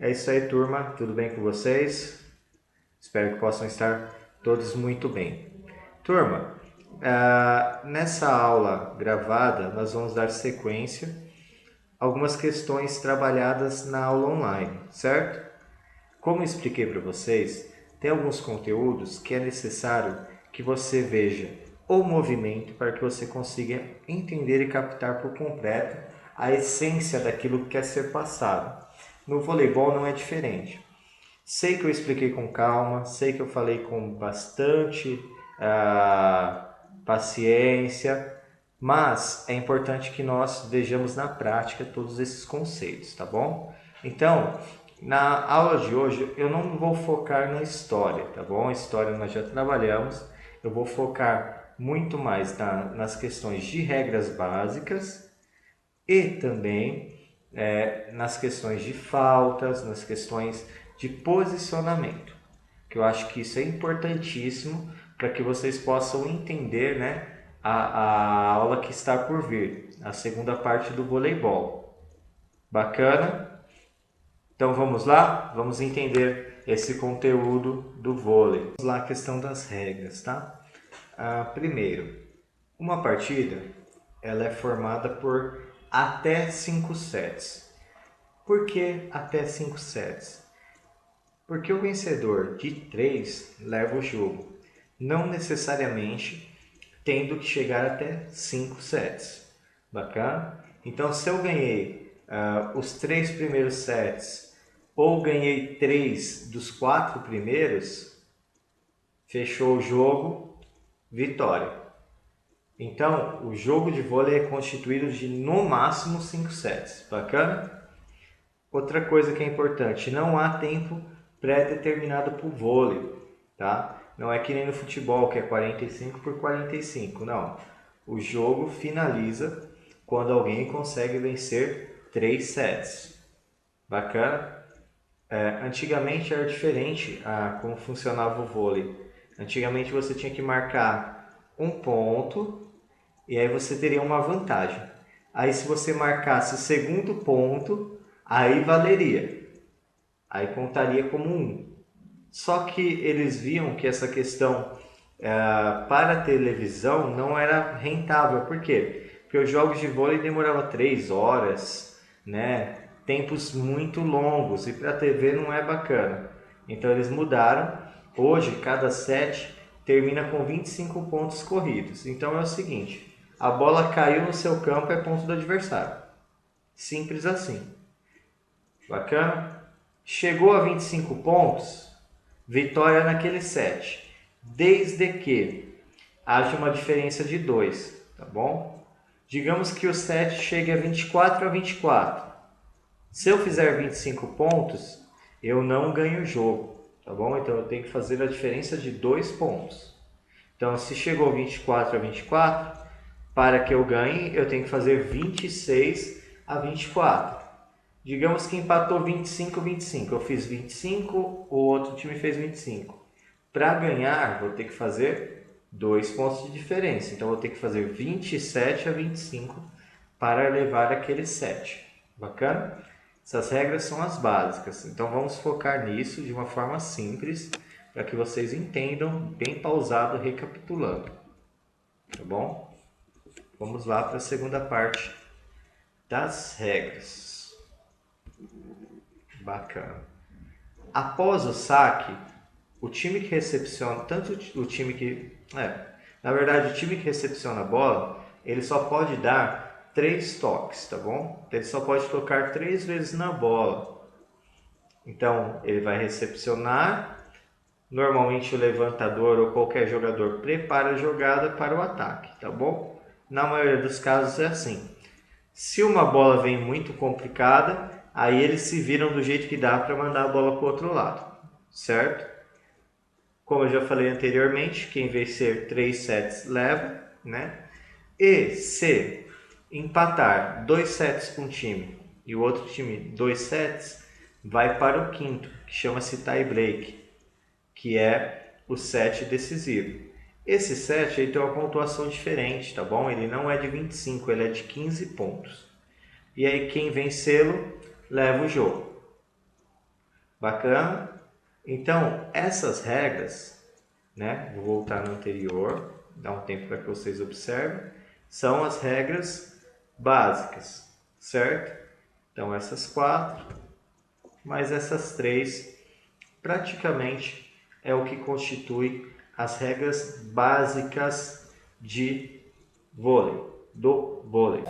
É isso aí, turma. Tudo bem com vocês? Espero que possam estar todos muito bem. Turma, nessa aula gravada, nós vamos dar sequência a algumas questões trabalhadas na aula online, certo? Como eu expliquei para vocês, tem alguns conteúdos que é necessário que você veja o movimento para que você consiga entender e captar por completo a essência daquilo que quer ser passado. No voleibol não é diferente. Sei que eu expliquei com calma, sei que eu falei com bastante paciência, mas é importante que nós vejamos na prática todos esses conceitos, tá bom? Então, na aula de hoje eu não vou focar na história, tá bom? A história nós já trabalhamos, eu vou focar muito mais nas questões de regras básicas e também nas questões de faltas, nas questões de posicionamento, que eu acho que isso é importantíssimo para que vocês possam entender, né, a aula que está por vir, a segunda parte do voleibol. Bacana? Então vamos lá? Vamos entender esse conteúdo do vôlei. Vamos lá, a questão das regras, tá? Primeiro, uma partida ela é formada por até 5 sets. Por que até 5 sets? Porque o vencedor de 3 leva o jogo, não necessariamente tendo que chegar até 5 sets. Bacana? Então, se eu ganhei os 3 primeiros sets ou ganhei 3 dos 4 primeiros, fechou o jogo, vitória. Então, o jogo de vôlei é constituído de no máximo 5 sets. Bacana? Outra coisa que é importante, não há tempo pré-determinado para o vôlei, tá? Não é que nem no futebol, que é 45 por 45, não. O jogo finaliza quando alguém consegue vencer 3 sets. Bacana? Antigamente era diferente como funcionava o vôlei. Antigamente você tinha que marcar um ponto e aí você teria uma vantagem. Aí se você marcasse o segundo ponto, aí valeria. Aí contaria como um. Só que eles viam que essa questão para a televisão não era rentável. Por quê? Porque os jogos de vôlei demoravam 3 horas, né? Tempos muito longos e para a TV não é bacana. Então eles mudaram. Hoje cada set termina com 25 pontos corridos. Então é o seguinte, a bola caiu no seu campo, é ponto do adversário. Simples assim. Bacana? Chegou a 25 pontos, vitória naquele set. Desde que haja uma diferença de 2, tá bom? Digamos que o set chegue a 24 a 24. Se eu fizer 25 pontos, eu não ganho o jogo, tá bom? Então eu tenho que fazer a diferença de 2 pontos. Então, se chegou 24 a 24, para que eu ganhe, eu tenho que fazer 26 a 24. Digamos que empatou 25 a 25. Eu fiz 25, o outro time fez 25. Para ganhar, vou ter que fazer 2 pontos de diferença. Então, vou ter que fazer 27 a 25 para levar aquele set. Bacana? Essas regras são as básicas. Então, vamos focar nisso de uma forma simples para que vocês entendam, bem pausado, recapitulando. Tá bom? Vamos lá para a segunda parte das regras. Bacana. Após o saque, o time que recepciona, tanto o time que... na verdade, o time que recepciona a bola, ele só pode dar 3 toques, tá bom? Ele só pode tocar 3 vezes na bola. Então, ele vai recepcionar. Normalmente o levantador ou qualquer jogador prepara a jogada para o ataque, tá bom? Na maioria dos casos é assim. Se uma bola vem muito complicada, aí eles se viram do jeito que dá para mandar a bola para o outro lado, certo? Como eu já falei anteriormente, quem vencer 3 sets leva, né? E se empatar 2 sets com um time e o outro time 2 sets, vai para o quinto, que chama-se tie break, que é o set decisivo. Esse set aí tem uma pontuação diferente, tá bom? Ele não é de 25, ele é de 15 pontos. E aí quem vencê-lo leva o jogo. Bacana? Então, essas regras, né? Vou voltar no anterior, dar um tempo para que vocês observem. São as regras básicas, certo? Então, essas 4, mais essas 3, praticamente é o que constitui as regras básicas de vôlei, do vôlei.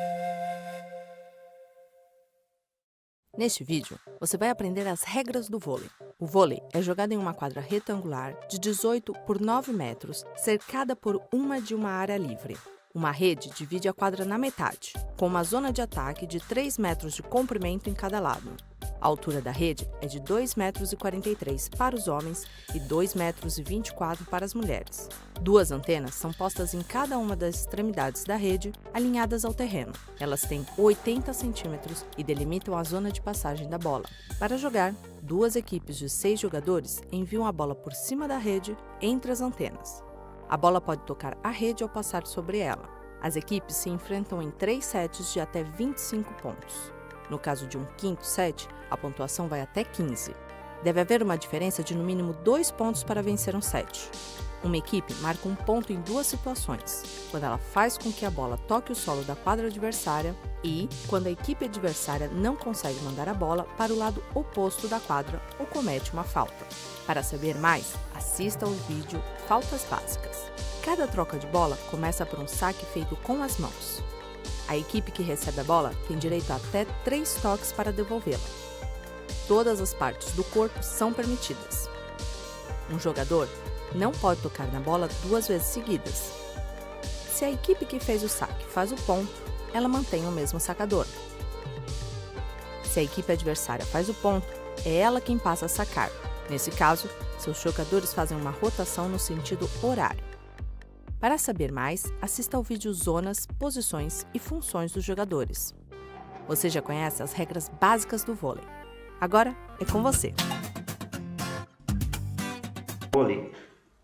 Neste vídeo, você vai aprender as regras do vôlei. O vôlei é jogado em uma quadra retangular de 18 por 9 metros, cercada por uma área livre. Uma rede divide a quadra na metade, com uma zona de ataque de 3 metros de comprimento em cada lado. A altura da rede é de 2,43 metros para os homens e 2,24 metros para as mulheres. 2 antenas são postas em cada uma das extremidades da rede, alinhadas ao terreno. Elas têm 80 centímetros e delimitam a zona de passagem da bola. Para jogar, 2 equipes de 6 jogadores enviam a bola por cima da rede, entre as antenas. A bola pode tocar a rede ao passar sobre ela. As equipes se enfrentam em 3 sets de até 25 pontos. No caso de um quinto set, a pontuação vai até 15. Deve haver uma diferença de no mínimo 2 pontos para vencer um set. Uma equipe marca um ponto em 2 situações: quando ela faz com que a bola toque o solo da quadra adversária e quando a equipe adversária não consegue mandar a bola para o lado oposto da quadra ou comete uma falta. Para saber mais, assista ao vídeo Faltas Básicas. Cada troca de bola começa por um saque feito com as mãos. A equipe que recebe a bola tem direito a até 3 toques para devolvê-la. Todas as partes do corpo são permitidas. Um jogador não pode tocar na bola 2 vezes seguidas. Se a equipe que fez o saque faz o ponto, ela mantém o mesmo sacador. Se a equipe adversária faz o ponto, é ela quem passa a sacar. Nesse caso, seus jogadores fazem uma rotação no sentido horário. Para saber mais, assista ao vídeo Zonas, Posições e Funções dos Jogadores. Você já conhece as regras básicas do vôlei. Agora é com você. O vôlei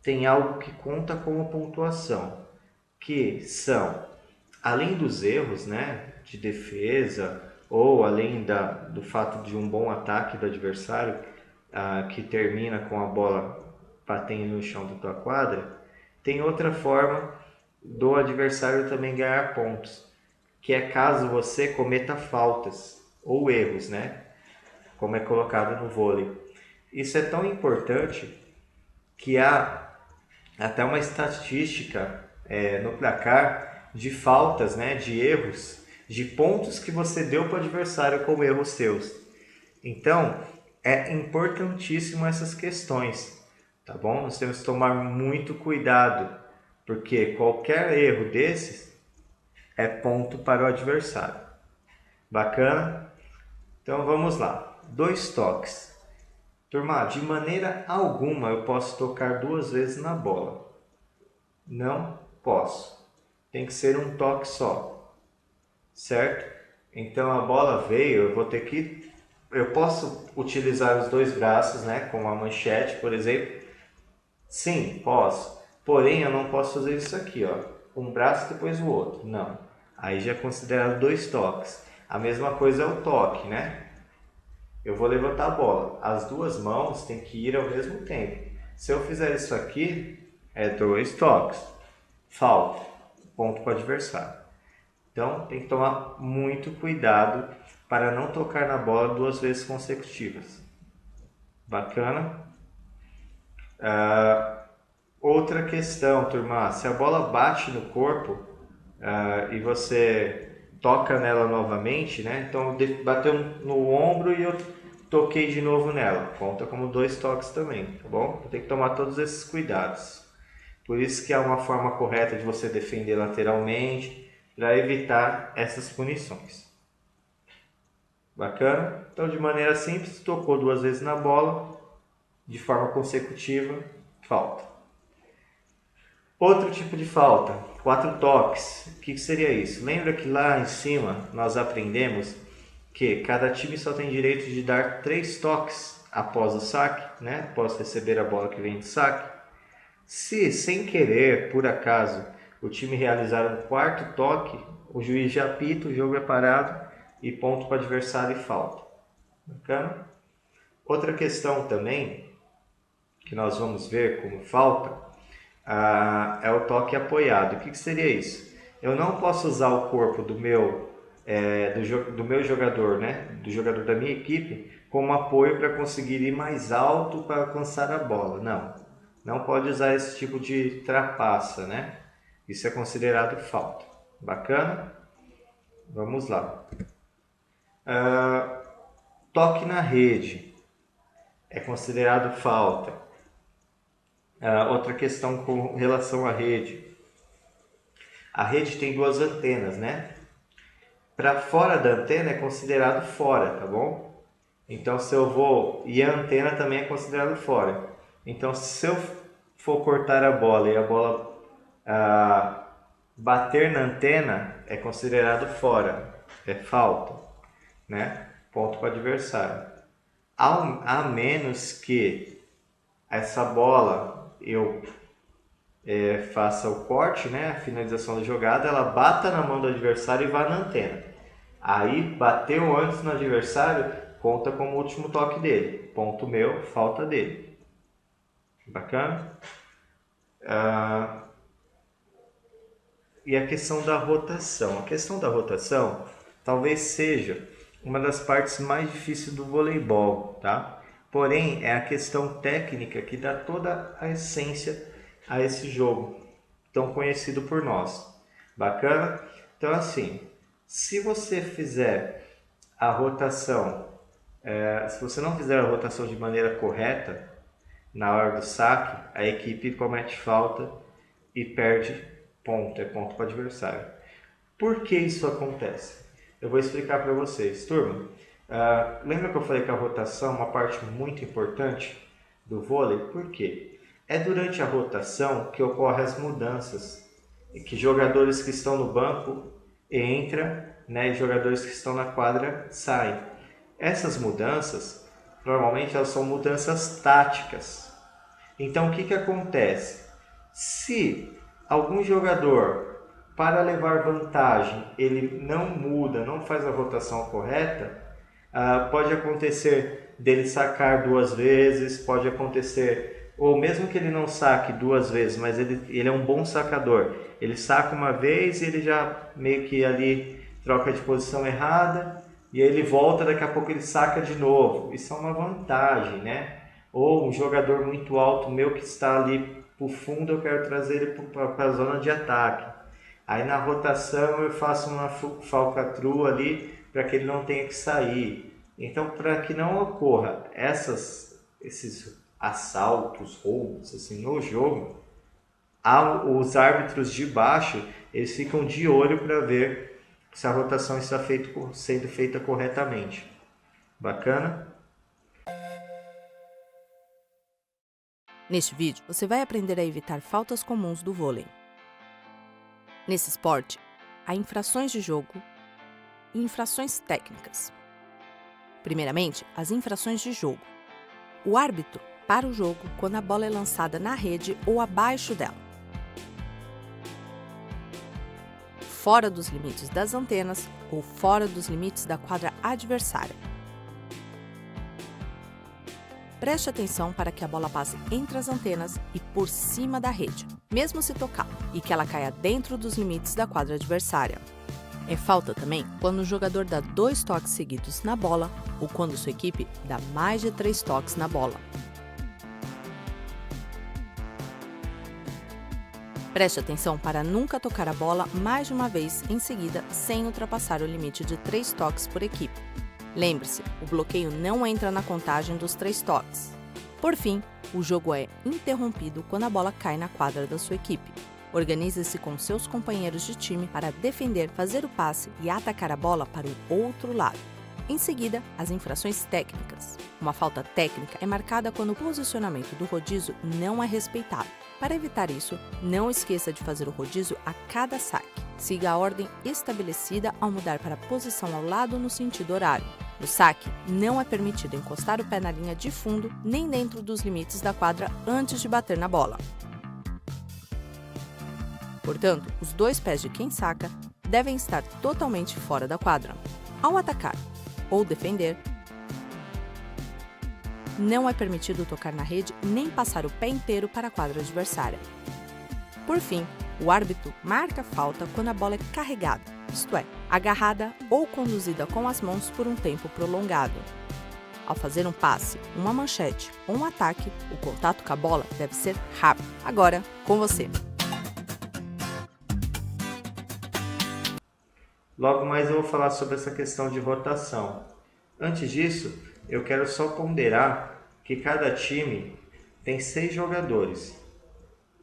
tem algo que conta como pontuação, que são, além dos erros, né, de defesa, ou além do fato de um bom ataque do adversário, que termina com a bola batendo no chão da tua quadra, tem outra forma do adversário também ganhar pontos, que é caso você cometa faltas ou erros, né? Como é colocado no vôlei. Isso é tão importante que há até uma estatística no placar de faltas, né? De erros, de pontos que você deu para o adversário como erros seus. Então, é importantíssimo essas questões. Tá bom? Nós temos que tomar muito cuidado, porque qualquer erro desses é ponto para o adversário. Bacana? Então vamos lá. 2 toques. Turma, de maneira alguma eu posso tocar 2 vezes na bola. Não posso. Tem que ser um toque só. Certo? Então a bola veio, eu posso utilizar os 2 braços, né, como a manchete, por exemplo. Sim, posso. Porém, eu não posso fazer isso aqui, ó. Um braço depois o outro. Não. Aí já é considerado 2 toques. A mesma coisa é o toque, né? Eu vou levantar a bola. As 2 mãos têm que ir ao mesmo tempo. Se eu fizer isso aqui, é 2 toques. Falta. Ponto para o adversário. Então, tem que tomar muito cuidado para não tocar na bola 2 vezes consecutivas. Bacana? Outra questão, turma, se a bola bate no corpo e você toca nela novamente, né? Então bateu no ombro e eu toquei de novo nela, conta como 2 toques também, tá bom? Tem que tomar todos esses cuidados. Por isso que há uma forma correta de você defender lateralmente, para evitar essas punições. Bacana? Então, de maneira simples, tocou 2 vezes na bola, de forma consecutiva, falta. Outro tipo de falta, 4 toques. O que seria isso? Lembra que lá em cima nós aprendemos que cada time só tem direito de dar 3 toques após o saque, né? Após receber a bola que vem de saque. Se, sem querer, por acaso, o time realizar um 4º toque, o juiz já apita, o jogo é parado e ponto para o adversário e falta. Bacana? Outra questão também, que nós vamos ver como falta, é o toque apoiado. O que seria isso? Eu não posso usar o corpo do meu jogador, né? Do jogador da minha equipe, como apoio para conseguir ir mais alto para alcançar a bola. Não pode usar esse tipo de trapaça, né? Isso é considerado falta. Bacana? Vamos lá. Toque na rede é considerado falta. Outra questão com relação à rede. A rede tem duas antenas, né? Para fora da antena é considerado fora, tá bom? Então, se eu vou... E a antena também é considerado fora. Então, se eu for cortar a bola e a bola bater na antena, é considerado fora. É falta, né? Ponto para o adversário. A menos que essa bola eu faça o corte, né, a finalização da jogada, ela bata na mão do adversário e vá na antena. Aí bateu antes no adversário, conta como último toque dele. Ponto meu, falta dele. Bacana? E a questão da rotação. A questão da rotação talvez seja uma das partes mais difíceis do voleibol, tá? Porém, é a questão técnica que dá toda a essência a esse jogo, tão conhecido por nós. Bacana? Então, assim, se você fizer a rotação, se você não fizer a rotação de maneira correta, na hora do saque, a equipe comete falta e perde ponto, é ponto para o adversário. Por que isso acontece? Eu vou explicar para vocês, turma. Lembra que eu falei que a rotação é uma parte muito importante do vôlei? Por quê? É durante a rotação que ocorrem as mudanças, que jogadores que estão no banco entram, né, e jogadores que estão na quadra saem. Essas mudanças, normalmente elas são mudanças táticas. Então o que acontece? Se algum jogador, para levar vantagem, ele não muda, não faz a rotação correta, pode acontecer dele sacar duas vezes, pode acontecer, ou mesmo que ele não saque duas vezes, mas ele é um bom sacador, ele saca uma vez e ele já meio que ali troca de posição errada, e aí ele volta, daqui a pouco ele saca de novo. Isso é uma vantagem, né? Ou um jogador muito alto meu que está ali para o fundo, eu quero trazer ele para a zona de ataque. Aí na rotação eu faço uma falcatrua ali para que ele não tenha que sair. Então, para que não ocorra esses assaltos, roubos assim, no jogo, os árbitros de baixo eles ficam de olho para ver se a rotação está sendo feita corretamente. Bacana? Neste vídeo, você vai aprender a evitar faltas comuns do vôlei. Nesse esporte, há infrações de jogo e infrações técnicas. Primeiramente, as infrações de jogo. O árbitro para o jogo quando a bola é lançada na rede ou abaixo dela, fora dos limites das antenas ou fora dos limites da quadra adversária. Preste atenção para que a bola passe entre as antenas e por cima da rede, mesmo se tocar, e que ela caia dentro dos limites da quadra adversária. É falta também quando o jogador dá 2 toques seguidos na bola ou quando sua equipe dá mais de 3 toques na bola. Preste atenção para nunca tocar a bola mais de uma vez em seguida sem ultrapassar o limite de 3 toques por equipe. Lembre-se, o bloqueio não entra na contagem dos 3 toques. Por fim, o jogo é interrompido quando a bola cai na quadra da sua equipe. Organize-se com seus companheiros de time para defender, fazer o passe e atacar a bola para o outro lado. Em seguida, as infrações técnicas. Uma falta técnica é marcada quando o posicionamento do rodízio não é respeitado. Para evitar isso, não esqueça de fazer o rodízio a cada saque. Siga a ordem estabelecida ao mudar para a posição ao lado no sentido horário. No saque, não é permitido encostar o pé na linha de fundo nem dentro dos limites da quadra antes de bater na bola. Portanto, os 2 pés de quem saca devem estar totalmente fora da quadra. Ao atacar ou defender, Não é permitido tocar na rede nem passar o pé inteiro para a quadra adversária. Por fim, o árbitro marca a falta quando a bola é carregada, isto é, agarrada ou conduzida com as mãos por um tempo prolongado. Ao fazer um passe, uma manchete ou um ataque, o contato com a bola deve ser rápido. Agora, com você. Logo mais eu vou falar sobre essa questão de rotação. Antes disso, eu quero só ponderar que cada time tem 6 jogadores.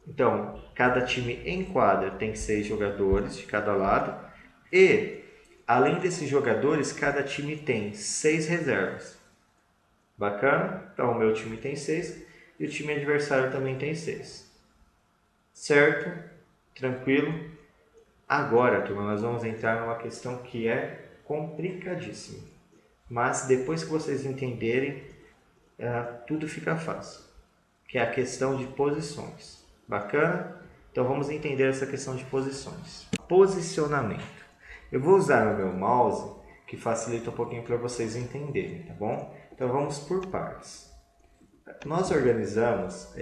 Então, cada time em quadra tem 6 jogadores de cada lado e, além desses jogadores, cada time tem 6 reservas. Bacana? Então, o meu time tem 6 e o time adversário também tem 6. Certo? Tranquilo? Agora, turma, nós vamos entrar numa questão que é complicadíssima. Mas depois que vocês entenderem, tudo fica fácil. Que é a questão de posições. Bacana? Então vamos entender essa questão de posições. Posicionamento. Eu vou usar o meu mouse, que facilita um pouquinho para vocês entenderem, tá bom? Então vamos por partes. Nós organizamos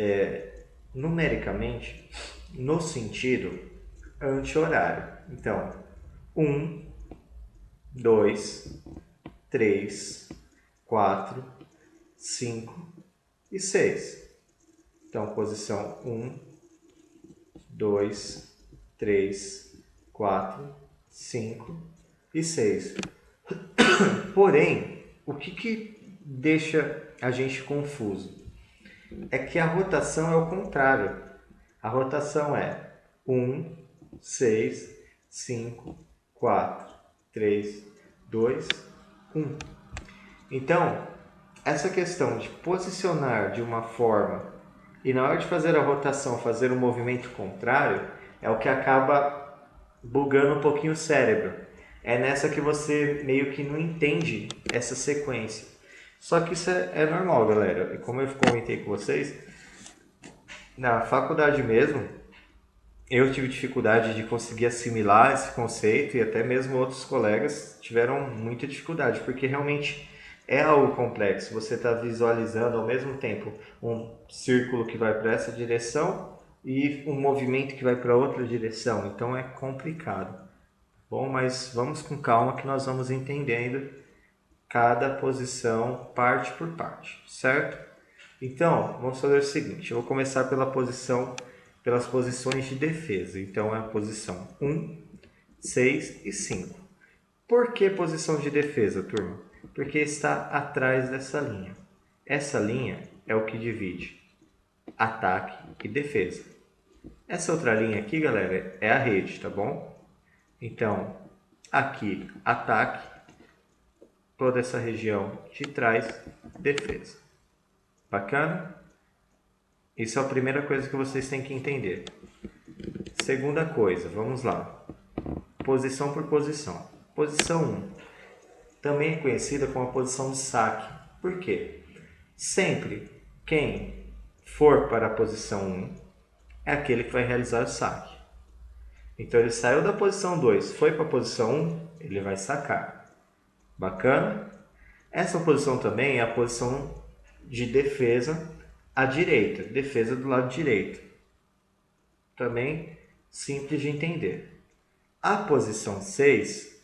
numericamente no sentido anti-horário. Então, 1, 2, 3, 4, 5 e 6. Então, posição 1, 2, 3, 4, 5 e 6. Porém, o que deixa a gente confuso? É que a rotação é o contrário. A rotação é 1, 6, 5, 4, 3, 2, 1. Então, essa questão de posicionar de uma forma e na hora de fazer a rotação, fazer um movimento contrário, é o que acaba bugando um pouquinho o cérebro. É nessa que você meio que não entende essa sequência. Só que isso é normal, galera. E como eu comentei com vocês, na faculdade mesmo, eu tive dificuldade de conseguir assimilar esse conceito e até mesmo outros colegas tiveram muita dificuldade, porque realmente é algo complexo. Você está visualizando ao mesmo tempo um círculo que vai para essa direção e um movimento que vai para outra direção. Então é complicado. Bom, mas vamos com calma que nós vamos entendendo cada posição parte por parte, certo? Então, vamos fazer o seguinte, eu vou começar pelas posições de defesa. Então é a posição 1, 6 e 5. Por que posição de defesa, turma? Porque está atrás dessa linha. Essa linha é o que divide ataque e defesa. Essa outra linha aqui, galera, é a rede, tá bom? Então, aqui, ataque, toda essa região de trás, defesa. Bacana? Isso é a primeira coisa que vocês têm que entender. Segunda coisa, vamos lá. Posição por posição. Posição 1. Também é conhecida como a posição de saque. Por quê? Sempre quem for para a posição 1 é aquele que vai realizar o saque. Então ele saiu da posição 2, foi para a posição 1, ele vai sacar. Bacana? Essa posição também é a posição de defesa à direita, defesa do lado direito. Também simples de entender. A posição 6,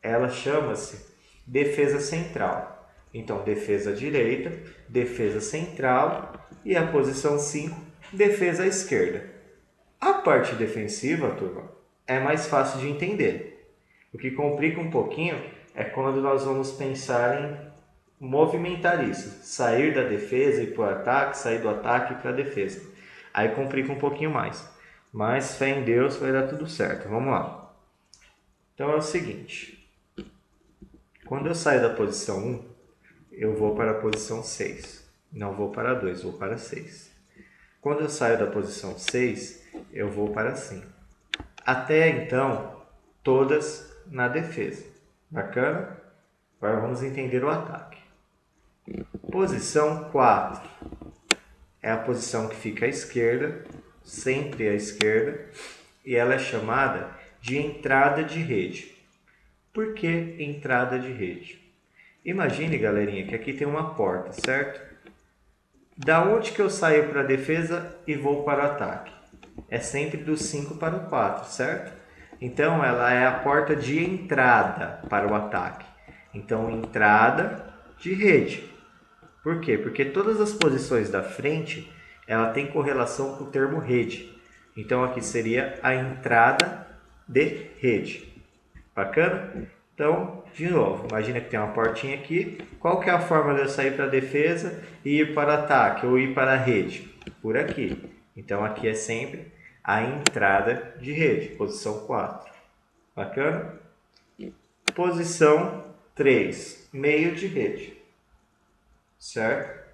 ela chama-se defesa central. Então, defesa à direita, defesa central e a posição 5, defesa à esquerda. A parte defensiva, turma, é mais fácil de entender. O que complica um pouquinho é quando nós vamos pensar em movimentar isso, sair da defesa e ir para o ataque, sair do ataque para a defesa. Aí complica um pouquinho mais. Mas fé em Deus, vai dar tudo certo. Vamos lá. Então é o seguinte. Quando eu saio da posição 1, eu vou para a posição 6. Não vou para 2, vou para 6. Quando eu saio da posição 6, eu vou para 5. Até então, todas na defesa. Bacana? Agora vamos entender o ataque. Posição 4 é a posição que fica à esquerda, sempre à esquerda, e ela é chamada de entrada de rede. Por que entrada de rede? Imagine, galerinha, que aqui tem uma porta, certo? Da onde que eu saio para a defesa e vou para o ataque? É sempre do 5 para o 4, certo? Então, ela é a porta de entrada para o ataque. Então, entrada de rede. Por quê? Porque todas as posições da frente, ela tem correlação com o termo rede. Então, aqui seria a entrada de rede. Bacana? Então, de novo, imagina que tem uma portinha aqui. Qual que é a forma de eu sair para a defesa e ir para o ataque ou ir para a rede? Por aqui. Então, aqui é sempre a entrada de rede, posição 4. Bacana? Posição 3, meio de rede. Certo?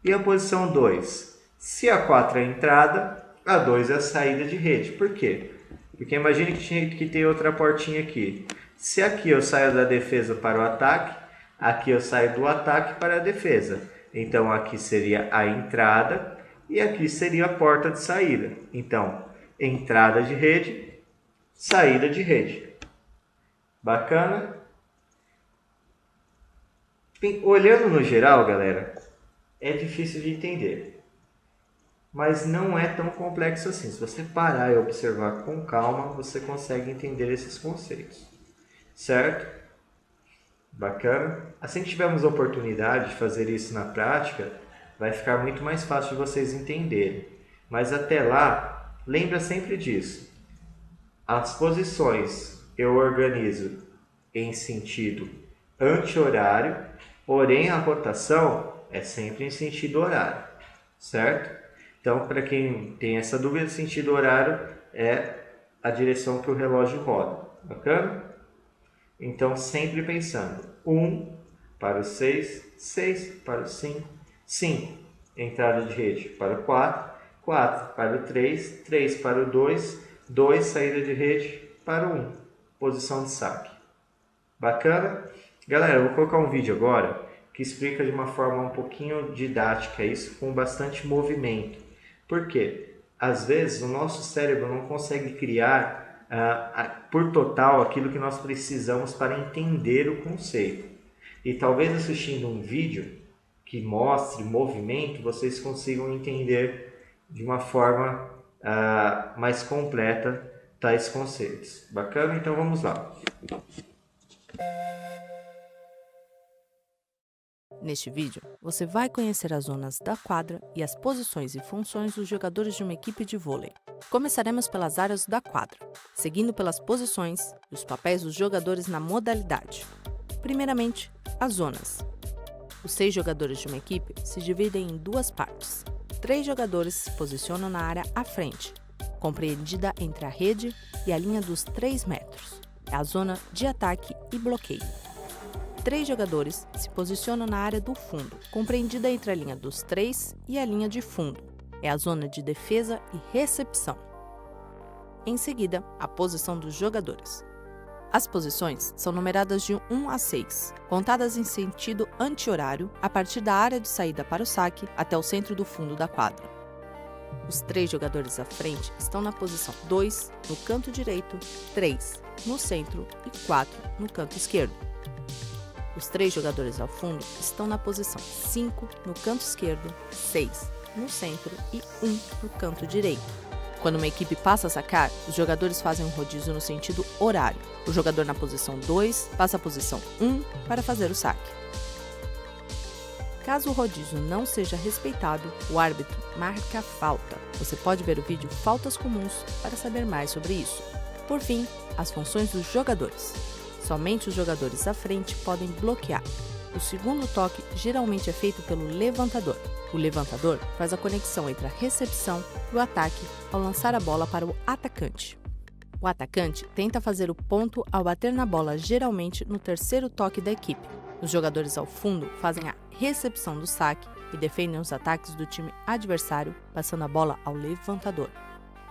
E a posição 2? Se a 4 é a entrada, a 2 é a saída de rede. Por quê? Porque imagine que tem outra portinha aqui. Se aqui eu saio da defesa para o ataque, aqui eu saio do ataque para a defesa. Então, aqui seria a entrada e aqui seria a porta de saída. Então, entrada de rede, saída de rede. Bacana? Olhando no geral, galera, é difícil de entender. Mas não é tão complexo assim. Se você parar e observar com calma, você consegue entender esses conceitos. Certo? Bacana? Assim que tivermos a oportunidade de fazer isso na prática, vai ficar muito mais fácil de vocês entenderem. Mas até lá, lembra sempre disso. As posições eu organizo em sentido anti-horário, porém a rotação é sempre em sentido horário. Certo? Então, para quem tem essa dúvida, sentido horário é a direção que o relógio roda. Bacana? Então, sempre pensando. 1 para o 6, 6 para o 5, 5. Entrada de rede para o 4, 4 para o 3, 3 para o 2, 2 saída de rede para o 1. Posição de saque. Bacana? Galera, eu vou colocar um vídeo agora que explica de uma forma um pouquinho didática isso, com bastante movimento. Por quê? Às vezes o nosso cérebro não consegue criar por total aquilo que nós precisamos para entender o conceito. E talvez assistindo um vídeo que mostre movimento, vocês consigam entender de uma forma mais completa tais conceitos. Bacana? Então vamos lá. Neste vídeo, você vai conhecer as zonas da quadra e as posições e funções dos jogadores de uma equipe de vôlei. Começaremos pelas áreas da quadra, seguindo pelas posições e os papéis dos jogadores na modalidade. Primeiramente, as zonas. Os 6 jogadores de uma equipe se dividem em 2 partes. 3 jogadores se posicionam na área à frente, compreendida entre a rede e a linha dos 3 metros. É a zona de ataque e bloqueio. 3 jogadores se posicionam na área do fundo, compreendida entre a linha dos 3 e a linha de fundo. É a zona de defesa e recepção. Em seguida, a posição dos jogadores. As posições são numeradas de 1 a 6, contadas em sentido anti-horário, a partir da área de saída para o saque até o centro do fundo da quadra. Os 3 jogadores à frente estão na posição 2 no canto direito, 3 no centro e 4 no canto esquerdo. Os 3 jogadores ao fundo estão na posição 5 no canto esquerdo, 6 no centro e 1 no canto direito. Quando uma equipe passa a sacar, os jogadores fazem um rodízio no sentido horário. O jogador na posição 2 passa à posição 1 para fazer o saque. Caso o rodízio não seja respeitado, o árbitro marca falta. Você pode ver o vídeo Faltas Comuns para saber mais sobre isso. Por fim, as funções dos jogadores. Somente os jogadores à frente podem bloquear. O segundo toque geralmente é feito pelo levantador. O levantador faz a conexão entre a recepção e o ataque ao lançar a bola para o atacante. O atacante tenta fazer o ponto ao bater na bola, geralmente no terceiro toque da equipe. Os jogadores ao fundo fazem a recepção do saque e defendem os ataques do time adversário, passando a bola ao levantador.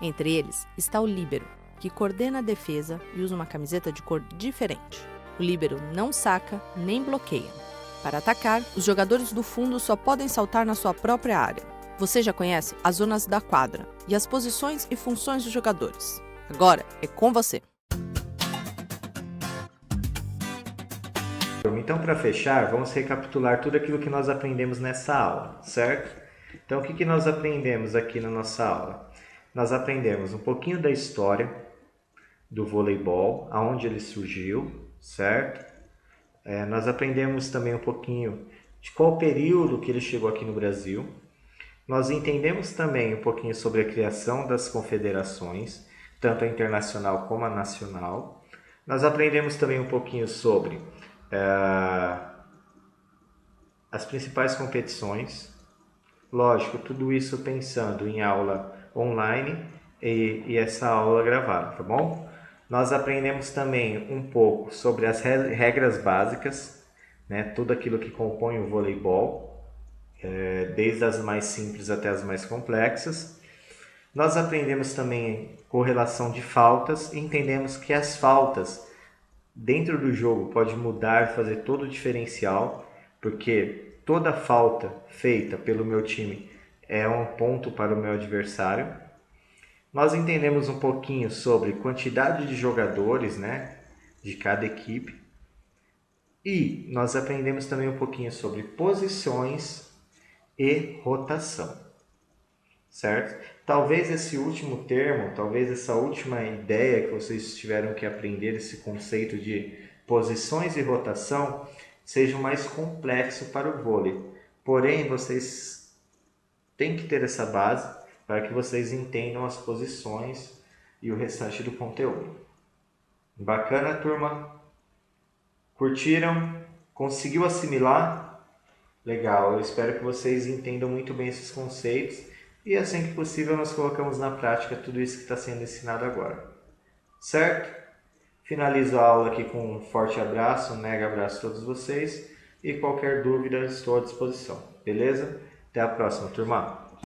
Entre eles está o líbero, que coordena a defesa e usa uma camiseta de cor diferente. O líbero não saca nem bloqueia. Para atacar, os jogadores do fundo só podem saltar na sua própria área. Você já conhece as zonas da quadra e as posições e funções dos jogadores. Agora é com você! Então, para fechar, vamos recapitular tudo aquilo que nós aprendemos nessa aula, certo? Então, o que nós aprendemos aqui na nossa aula? Nós aprendemos um pouquinho da história do voleibol, aonde ele surgiu, certo? Nós aprendemos também um pouquinho de qual período que ele chegou aqui no Brasil. Nós entendemos também um pouquinho sobre a criação das confederações, tanto a internacional como a nacional. Nós aprendemos também um pouquinho sobre as principais competições. Lógico, tudo isso pensando em aula online e essa aula gravada, tá bom? Nós aprendemos também um pouco sobre as regras básicas, né? Tudo aquilo que compõe o voleibol, desde as mais simples até as mais complexas. Nós aprendemos também correlação de faltas e entendemos que as faltas dentro do jogo pode mudar, fazer todo o diferencial, porque toda falta feita pelo meu time é um ponto para o meu adversário. Nós entendemos um pouquinho sobre quantidade de jogadores, né, de cada equipe. E nós aprendemos também um pouquinho sobre posições e rotação, certo? Talvez esse último termo, talvez essa última ideia que vocês tiveram que aprender, esse conceito de posições e rotação, seja mais complexo para o vôlei. Porém, vocês têm que ter essa base para que vocês entendam as posições e o restante do conteúdo. Bacana, turma? Curtiram? Conseguiu assimilar? Legal, eu espero que vocês entendam muito bem esses conceitos e assim que possível nós colocamos na prática tudo isso que está sendo ensinado agora. Certo? Finalizo a aula aqui com um forte abraço, um mega abraço a todos vocês e qualquer dúvida estou à disposição. Beleza? Até a próxima, turma!